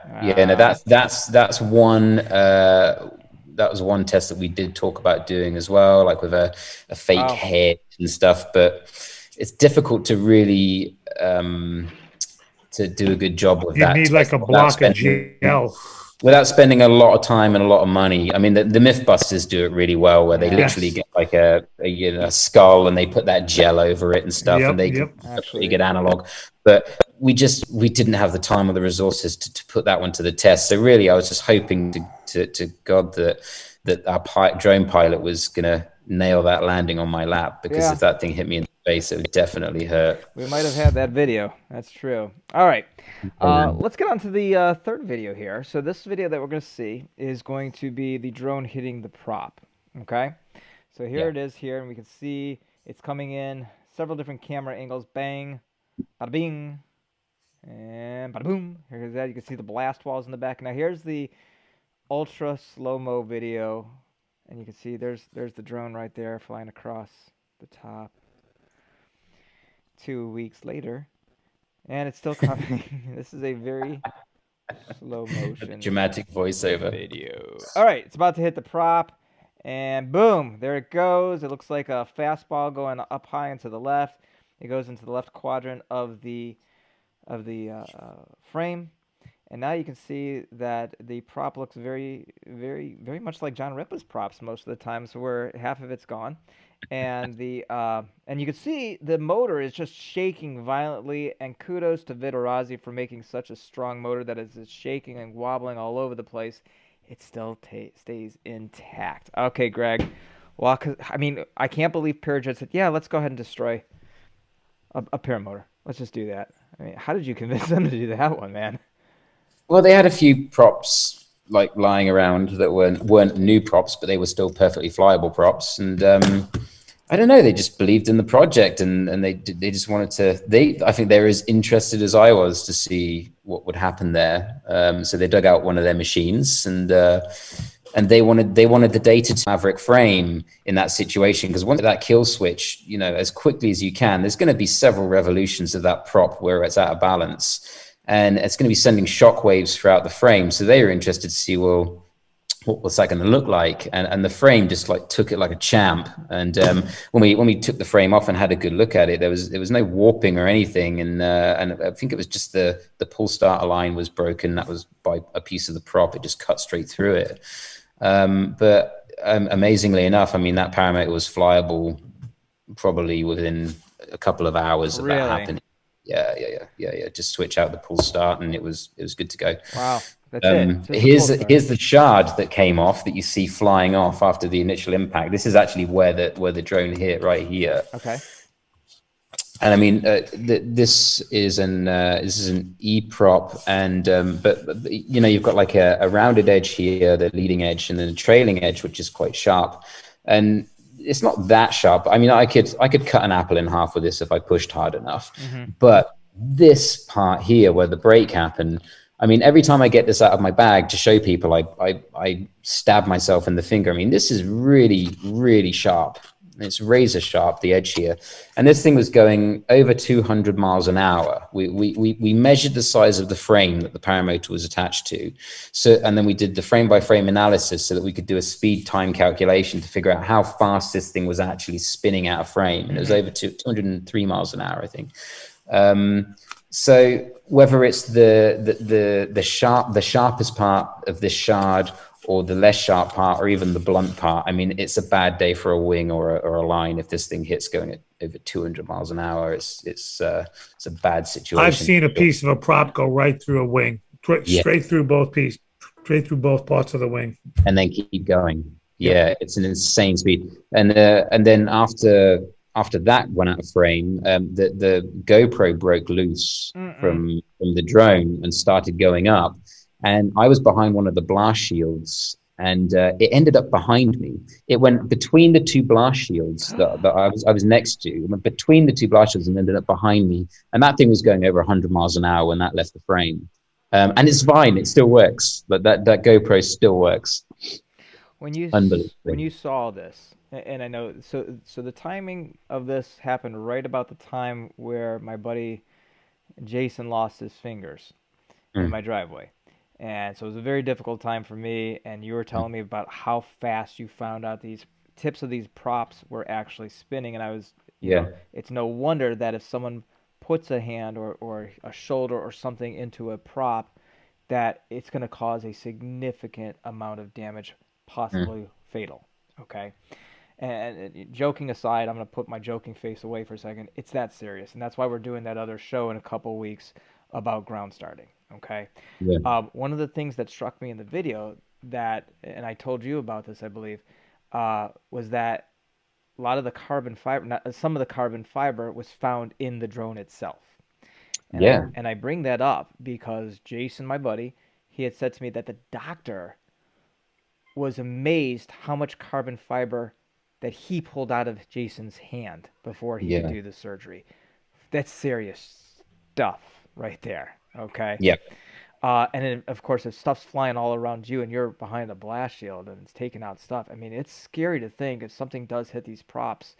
that's one. That was one test that we did talk about doing as well, like with a fake head and stuff. But it's difficult to really to do a good job with that. You need like a block of gel. Without spending a lot of time and a lot of money. I mean, the Mythbusters do it really well, where they literally get like a skull and they put that gel over it and stuff, and they get a pretty good analog. But we didn't have the time or the resources to put that one to the test. So really, I was just hoping to God that our drone pilot was gonna nail that landing on my lap, because Yeah. if that thing hit me in the face, it would definitely hurt. We might have had that video. That's true. All right. Yeah. Let's get on to the third video here. So this video that we're going to see is going to be the drone hitting the prop. Okay. So here Yeah. it is here, and we can see it's coming in several different camera angles. Bang, bada bing, and bada boom. Here's that. You can see the blast walls in the back. Now here's the ultra slow-mo video, and you can see there's the drone right there flying across the top. 2 weeks later, and it's still coming. This is a very slow motion Dramatic voiceover. video. All right, it's about to hit the prop, and boom, there it goes. It looks like a fastball going up high and to the left. It goes into the left quadrant of the frame, and now you can see that the prop looks very, very, very much like John Ripa's props most of the times, where half of it's gone. And and you can see the motor is just shaking violently, and kudos to Vitorazzi for making such a strong motor that as it's shaking and wobbling all over the place, it still stays intact. Okay, Greg. Well, I mean, I can't believe Parajet said, yeah, let's go ahead and destroy a paramotor. Let's just do that. I mean, how did you convince them to do that one, man? Well, they had a few props like lying around that weren't new props, but they were still perfectly flyable props. And I don't know, they just believed in the project, and they just wanted to. I think they're as interested as I was to see what would happen there. So they dug out one of their machines, and they wanted the data to Maverick frame in that situation, because once that kill switch, you know, as quickly as you can, there's going to be several revolutions of that prop where it's out of balance. And it's going to be sending shockwaves throughout the frame. So they were interested to see, well, what's that going to look like? And the frame just like took it like a champ. And when we took the frame off and had a good look at it, there was no warping or anything. And I think it was just the pull starter line was broken. That was by a piece of the prop. It just cut straight through it. But amazingly enough, I mean, that Paramotor was flyable probably within a couple of hours of that happening. Yeah. Just switch out the pull start, and it was good to go. Wow, that's it. Here's the shard that came off that you see flying off after the initial impact. This is actually where the drone hit, right here. Okay. And I mean, this is an E prop, and but you know, you've got like a rounded edge here, the leading edge, and then a trailing edge, which is quite sharp. And it's not that sharp. I mean, I could cut an apple in half with this if I pushed hard enough. Mm-hmm. But this part here where the break happened, I mean, every time I get this out of my bag to show people, I stab myself in the finger. I mean, this is really, really sharp. It's razor sharp, the edge here. And this thing was going over 200 miles an hour. We measured the size of the frame that the Paramotor was attached to. So, and then we did the frame by frame analysis so that we could do a speed time calculation to figure out how fast this thing was actually spinning out of frame. And it was over 203 miles an hour, I think. So whether it's the sharpest part of this shard, or the less sharp part, or even the blunt part, I mean, it's a bad day for a wing or a line if this thing hits going at over 200 miles an hour. It's a bad situation. I've seen a piece of a prop go right through a wing, straight through both parts of the wing, and then keep going. Yeah, it's an insane speed. And then after that went out of frame, the GoPro broke loose from the drone and started going up. And I was behind one of the blast shields, and it ended up behind me. It went between the two blast shields that I was next to. It went between the two blast shields and ended up behind me. And that thing was going over 100 miles an hour when that left the frame. And it's fine; it still works. But that GoPro still works. When you saw this, and I know, so the timing of this happened right about the time where my buddy Jason lost his fingers in my driveway. And so it was a very difficult time for me, and you were telling me about how fast you found out these tips of these props were actually spinning, and I was, you know, it's no wonder that if someone puts a hand or a shoulder or something into a prop, that it's going to cause a significant amount of damage, possibly fatal, okay? And joking aside, I'm going to put my joking face away for a second. It's that serious, and that's why we're doing that other show in a couple weeks about ground starting. Okay. Yeah. One of the things that struck me in the video that, and I told you about this, I believe, was that a lot of the carbon fiber, some of the carbon fiber was found in the drone itself. Yeah. And I bring that up because Jason, my buddy, he had said to me that the doctor was amazed how much carbon fiber that he pulled out of Jason's hand before he could Yeah. do the surgery. That's serious stuff right there. Okay. Yeah. And then, of course, if stuff's flying all around you and you're behind a blast shield and it's taking out stuff, I mean, it's scary to think if something does hit these props,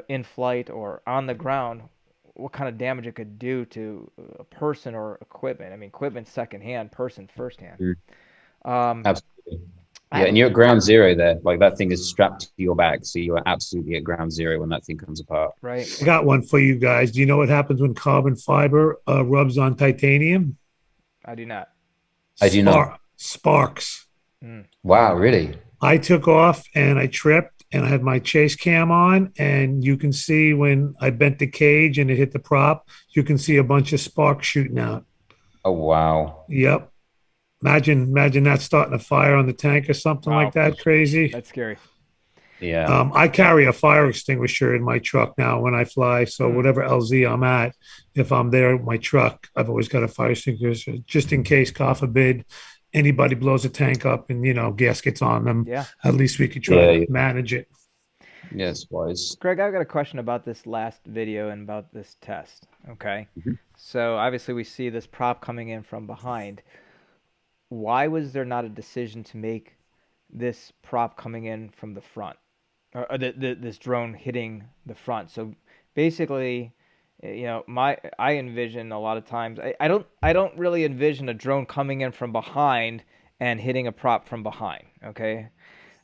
in flight or on the ground, what kind of damage it could do to a person or equipment. I mean, equipment secondhand, person firsthand. Mm. Um, Absolutely. I Yeah, have and you're at ground zero there. Like that thing is strapped to your back, so you are absolutely at ground zero when that thing comes apart. right. I got one for you guys. Do you know what happens when carbon fiber rubs on titanium? I do not. I do not. Sparks. Mm. Wow, really? I took off and I tripped and I had my chase cam on, and you can see when I bent the cage and it hit the prop, you can see a bunch of sparks shooting out. Oh, wow. Yep. Imagine that starting a fire on the tank or something Wow. like that. Crazy. That's scary. Yeah. I carry a fire extinguisher in my truck now when I fly. So whatever LZ I'm at, if I'm there with my truck, I've always got a fire extinguisher just in case, God forbid, anybody blows a tank up and gas gets on them. Yeah. At least we could try to manage it. Yes, wise. Greg, I've got a question about this last video and about this test. Okay. Mm-hmm. So obviously we see this prop coming in from behind. Why was there not a decision to make this prop coming in from the front, or this drone hitting the front? So basically, I envision a lot of times I don't really envision a drone coming in from behind and hitting a prop from behind. Okay.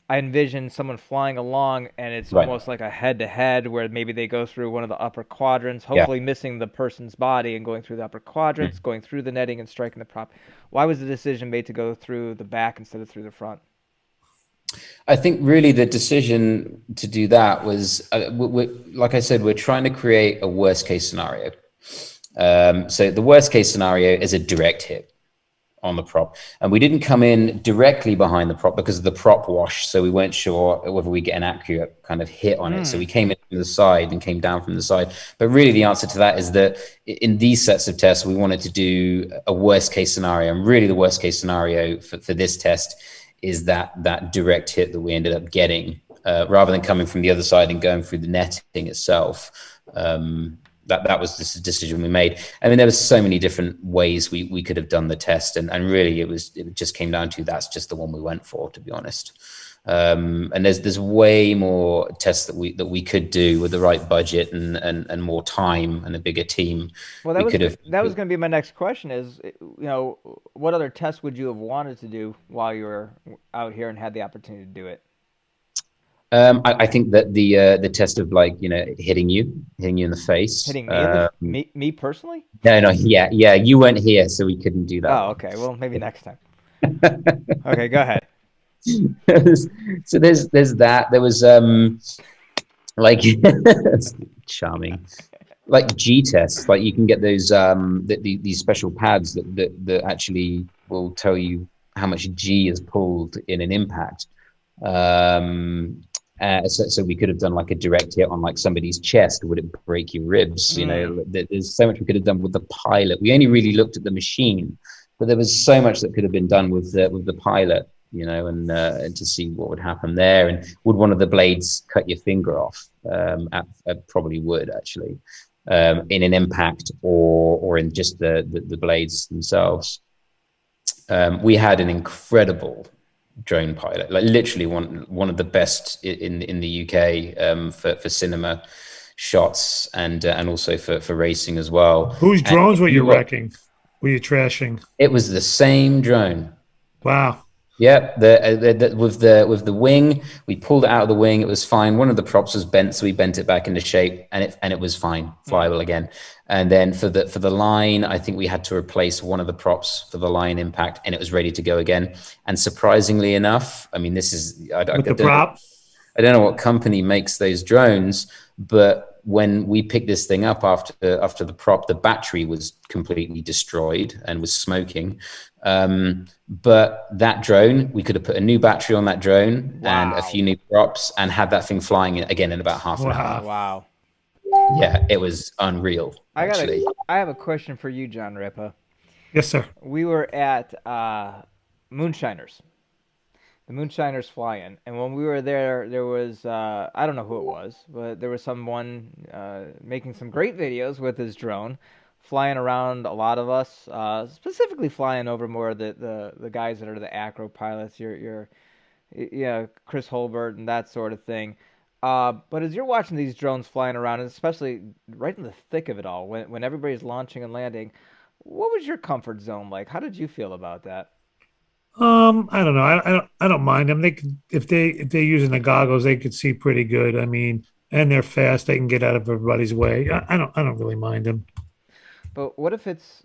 I envision someone flying along and it's almost like a head-to-head where maybe they go through one of the upper quadrants, hopefully missing the person's body and going through the upper quadrants, going through the netting and striking the prop. Why was the decision made to go through the back instead of through the front? I think really the decision to do that was, like I said, we're trying to create a worst case scenario. So the worst case scenario is a direct hit on the prop, and we didn't come in directly behind the prop because of the prop wash, so we weren't sure whether we get an accurate kind of hit on it. So we came in from the side and came down from the side. But really the answer to that is that in these sets of tests we wanted to do a worst case scenario, and really the worst case scenario for this test is that direct hit that we ended up getting, rather than coming from the other side and going through the netting itself. That was the decision we made. I mean, there was so many different ways we could have done the test, and really it just came down to that's just the one we went for, to be honest. And there's way more tests that we could do with the right budget and more time and a bigger team. Well, that was going to be my next question is, what other tests would you have wanted to do while you were out here and had the opportunity to do it? I think that the test of hitting you in the face. Hitting me, me personally? No, yeah, you weren't here, so we couldn't do that. Oh, okay. Well, maybe next time. Okay, go ahead. So there's that. There was charming, like G tests. Like you can get those these special pads that actually will tell you how much G is pulled in an impact. So we could have done like a direct hit on like somebody's chest. Would it break your ribs? There's so much we could have done with the pilot. We only really looked at the machine, but there was so much that could have been done with the pilot, and to see what would happen there. And would one of the blades cut your finger off? Probably would, actually, in an impact or in just the blades themselves. We had an incredible drone pilot, like literally one of the best in the UK for cinema shots and also for racing as well. Whose drones were you wrecking? Were you trashing? It was the same drone. Wow. Yeah, with the wing, we pulled it out of the wing. It was fine. One of the props was bent, so we bent it back into shape, and it was fine, flyable again. And then for the line, I think we had to replace one of the props for the line impact, and it was ready to go again. And surprisingly enough, I mean, this is with the prop. I don't know what company makes those drones, but when we picked this thing up after the battery was completely destroyed and was smoking. But that drone, we could have put a new battery on that drone and a few new props and had that thing flying again in about half an hour. Wow. Yeah, it was unreal. Actually, I have a question for you, John Ripa. Yes, sir. We were at Moonshiners. The Moonshiners fly-in, and when we were there, there was I don't know who it was, but there was someone making some great videos with his drone, flying around a lot of us, specifically flying over more of the guys that are the acro pilots, your Chris Holbert and that sort of thing. But as you're watching these drones flying around, and especially right in the thick of it all, when everybody's launching and landing, what was your comfort zone like? How did you feel about that? I don't know. I don't mind them. They can, if they're using the goggles, they could see pretty good. I mean, and they're fast. They can get out of everybody's way. I don't really mind them. But what if it's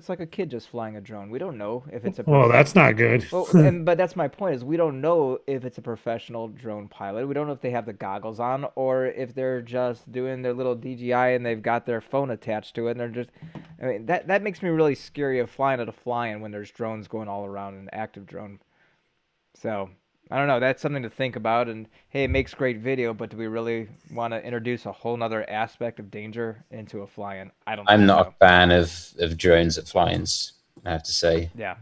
like a kid just flying a drone? We don't know if it's a Well, that's not good. but that's my point is we don't know if it's a professional drone pilot. We don't know if they have the goggles on or if they're just doing their little DJI and they've got their phone attached to it and they're just I mean that makes me really scary of flying at a fly-in when there's drones going all around an active drone. So I don't know. That's something to think about. And hey, it makes great video, but do we really want to introduce a whole nother aspect of danger into a fly-in? I don't. I'm think not so. a fan of drones at fly-ins. I have to say, Yeah,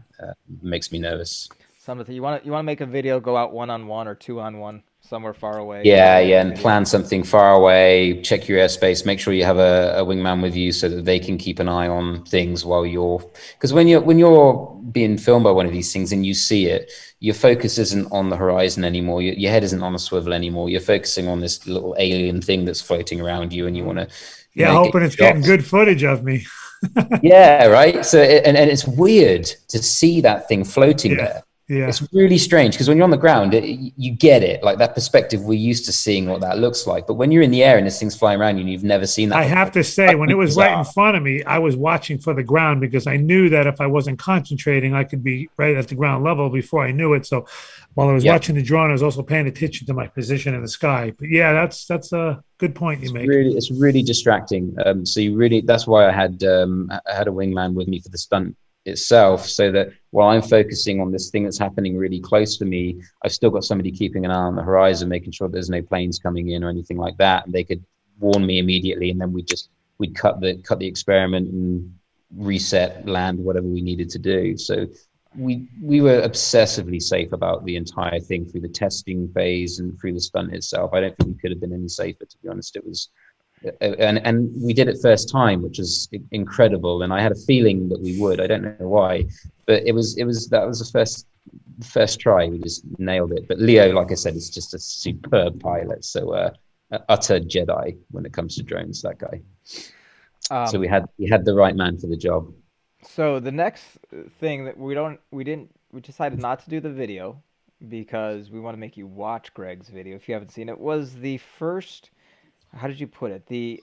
makes me nervous. something you want to make a video, go out 1-on-1 or 2-on-1 somewhere far away. Yeah, and plan something far away. Check your airspace. Make sure you have a wingman with you so that they can keep an eye on things while you're. Because when you're being filmed by one of these things and you see it, your focus isn't on the horizon anymore. Your head isn't on a swivel anymore. You're focusing on this little alien thing that's floating around you, and you want to. Yeah, hoping it's getting good footage of me. Yeah, right. So and it's weird to see that thing floating there. Yeah. It's really strange because when you're on the ground, you get it. Like that perspective, we're used to seeing what that looks like. But when you're in the air and this thing's flying around you and you've never seen that. I have to say, when it was right in front of me, I was watching for the ground because I knew that if I wasn't concentrating, I could be right at the ground level before I knew it. So while I was watching the drone, I was also paying attention to my position in the sky. But yeah, that's a good point you make. It's really distracting. So that's why I had a wingman with me for the stunt itself, so that while I'm focusing on this thing that's happening really close to me, I've still got somebody keeping an eye on the horizon, making sure there's no planes coming in or anything like that, and they could warn me immediately, and then we'd cut the experiment and reset, land, whatever we needed to do. So we were obsessively safe about the entire thing through the testing phase and through the stunt itself. I don't think we could have been any safer, to be honest. It was and we did it first time, which was incredible, and I had a feeling that we would. I don't know why, but that was the first try. We just nailed it. But Leo, like I said, is just a superb pilot, so utter Jedi when it comes to drones, that guy. So we had the right man for the job. So the next thing that we decided not to do the video because we want to make you watch Greg's video if you haven't seen it, was the first. How did you put it? The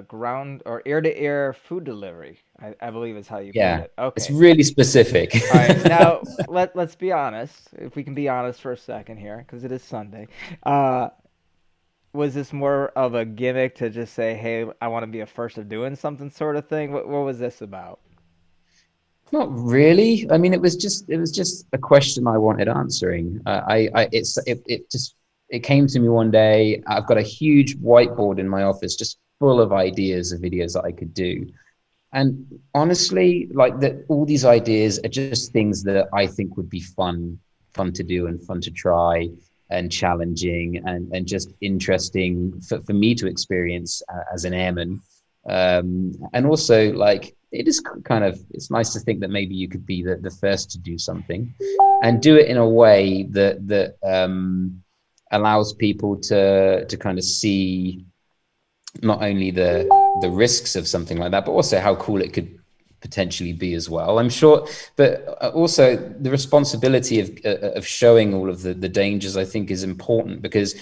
ground or air-to-air food delivery, I believe is how you put it. Okay. It's really specific. All right, now let's be honest. If we can be honest for a second here, because it is Sunday. Was this more of a gimmick to just say, hey, I want to be a first of doing something sort of thing? What was this about? Not really. I mean, it was just a question I wanted answering. It came to me one day. I've got a huge whiteboard in my office just full of ideas of videos that I could do. And honestly, all these ideas are just things that I think would be fun to do and fun to try and challenging and just interesting for me to experience as an airman. And also it's nice to think that maybe you could be the first to do something and do it in a way that allows people to kind of see not only the risks of something like that, but also how cool it could potentially be as well. I'm sure, but also the responsibility of showing all of the dangers, I think, is important, because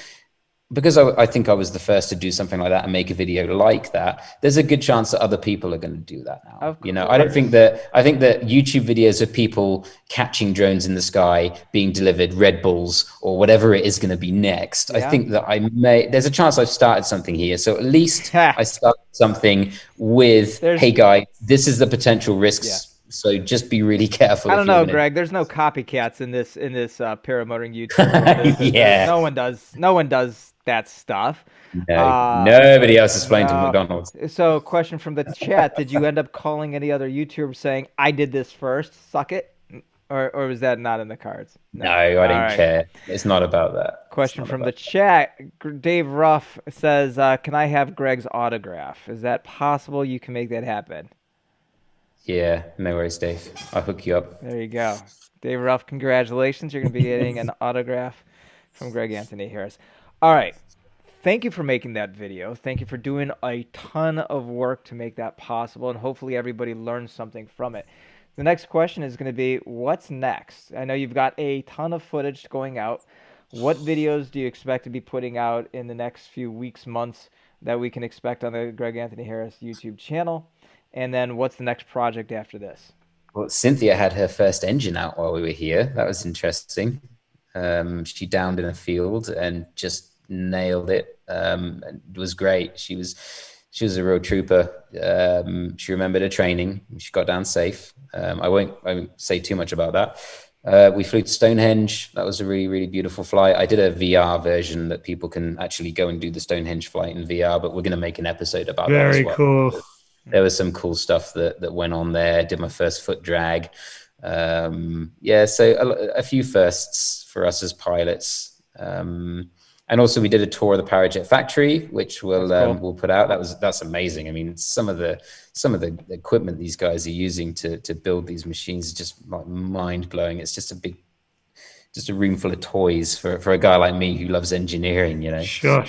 because I think I was the first to do something like that and make a video like that, there's a good chance that other people are going to do that now. Of You know, I think that YouTube videos of people catching drones in the sky, being delivered Red Bulls or whatever it is going to be next. Yeah. I think that there's a chance I've started something here. So at least I started something with, hey guys, this is the potential risks. Yeah. So just be really careful. I don't know, Greg. There's no copycats in this paramotoring YouTube world. Yeah. No one does that stuff. No, nobody else is flying to McDonald's. So, question from the chat: did you end up calling any other YouTubers saying, "I did this first, suck it," or was that not in the cards? No, I didn't care. It's not about that. Question from the chat: Dave Ruff says, "Can I have Greg's autograph? Is that possible? You can make that happen." Yeah, no worries, Dave. I'll hook you up. There you go. Dave Ruff, congratulations. You're going to be getting an autograph from Greg Anthony Harris. All right. Thank you for making that video. Thank you for doing a ton of work to make that possible, and hopefully everybody learns something from it. The next question is going to be, what's next? I know you've got a ton of footage going out. What videos do you expect to be putting out in the next few weeks, months that we can expect on the Greg Anthony Harris YouTube channel? And then what's the next project after this? Well, Cynthia had her first engine out while we were here. That was interesting. She downed in a field and just nailed it. It was great. She was a real trooper. She remembered her training. She got down safe. I won't say too much about that. We flew to Stonehenge. That was a really, really beautiful flight. I did a VR version that people can actually go and do the Stonehenge flight in VR, but we're going to make an episode about that as well. Very cool. There was some cool stuff that went on there. Did my first foot drag. Yeah, so a few firsts for us as pilots. And also we did a tour of the Parajet factory, which we'll put out. That's amazing. I mean, some of the equipment these guys are using to build these machines is just like mind blowing. It's just a room full of toys for a guy like me who loves engineering, you know. Sure.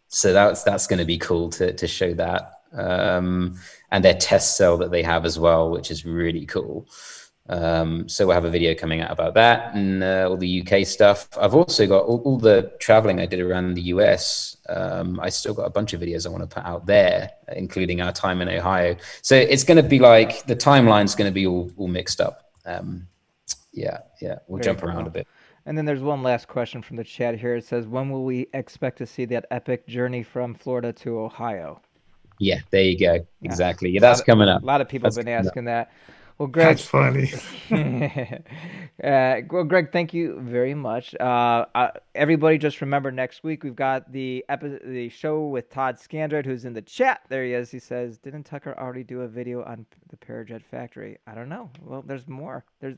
So that's going to be cool to show that. And their test cell that they have as well, which is really cool. So we'll have a video coming out about that and all the UK stuff. I've also got all the traveling I did around the US. I still got a bunch of videos I want to put out there, including our time in Ohio. So it's going to be like the timeline's going to be all mixed up. Yeah. We'll jump around a bit. And then there's one last question from the chat here. It says, when will we expect to see that epic journey from Florida to Ohio? Yeah, there you go. Exactly. Yeah, that's coming up. A lot of people have been asking that. Well, Greg, that's funny. Well, Greg, thank you very much. Everybody, just remember next week we've got the show with Todd Scandrett, who's in the chat. There he is. He says, "Didn't Tucker already do a video on the Parajet factory?" I don't know. Well, there's more. There's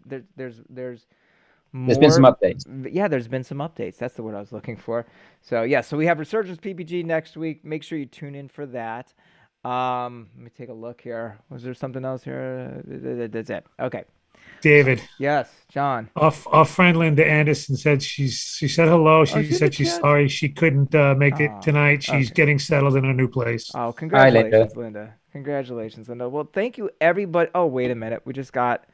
more. There's been some updates. Yeah, there's been some updates. That's the word I was looking for. So yeah, so we have Resurgence PPG next week. Make sure you tune in for that. Let me take a look here. Was there something else here? That's it. Okay. David. Yes, John. Our friend Linda Anderson said she said hello. She said she's sorry she couldn't make it tonight. She's getting settled in her new place. Oh, congratulations, Linda. Congratulations, Linda. Well, thank you, everybody. Oh, wait a minute. We just got.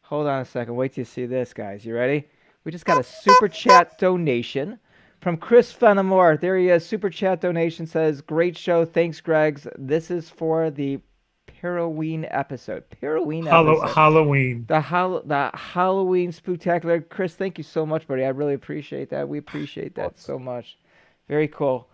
Hold on a second. Wait till you see this, guys. You ready? We just got a super chat donation from Chris Fenimore. There he is. Super chat donation says, "Great show. Thanks, Gregs. This is for the Halloween episode." Halloween. The Halloween spooktacular. Chris, thank you so much, buddy. I really appreciate that. We appreciate that so much. Very cool.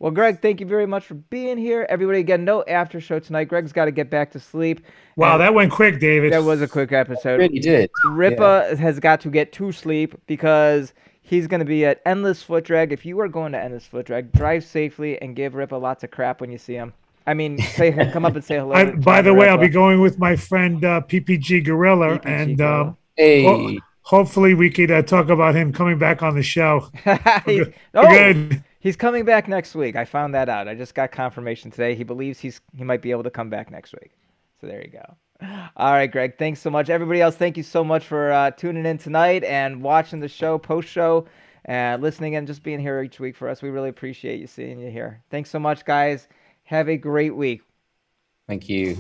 Well, Greg, thank you very much for being here. Everybody, again, no after show tonight. Greg's got to get back to sleep. Wow, that went quick, David. That was a quick episode. It really did. Ripa has got to get to sleep because he's going to be at Endless Foot Drag. If you are going to Endless Foot Drag, drive safely and give Ripa lots of crap when you see him. I mean, come up and say hello. By the way, I'll be going with my friend PPG Gorilla, and hopefully we could talk about him coming back on the show. Good. He's coming back next week. I found that out. I just got confirmation today. He believes he might be able to come back next week. So there you go. All right, Greg. Thanks so much. Everybody else, thank you so much for tuning in tonight and watching the show, post-show, and listening and just being here each week for us. We really appreciate you seeing you here. Thanks so much, guys. Have a great week. Thank you.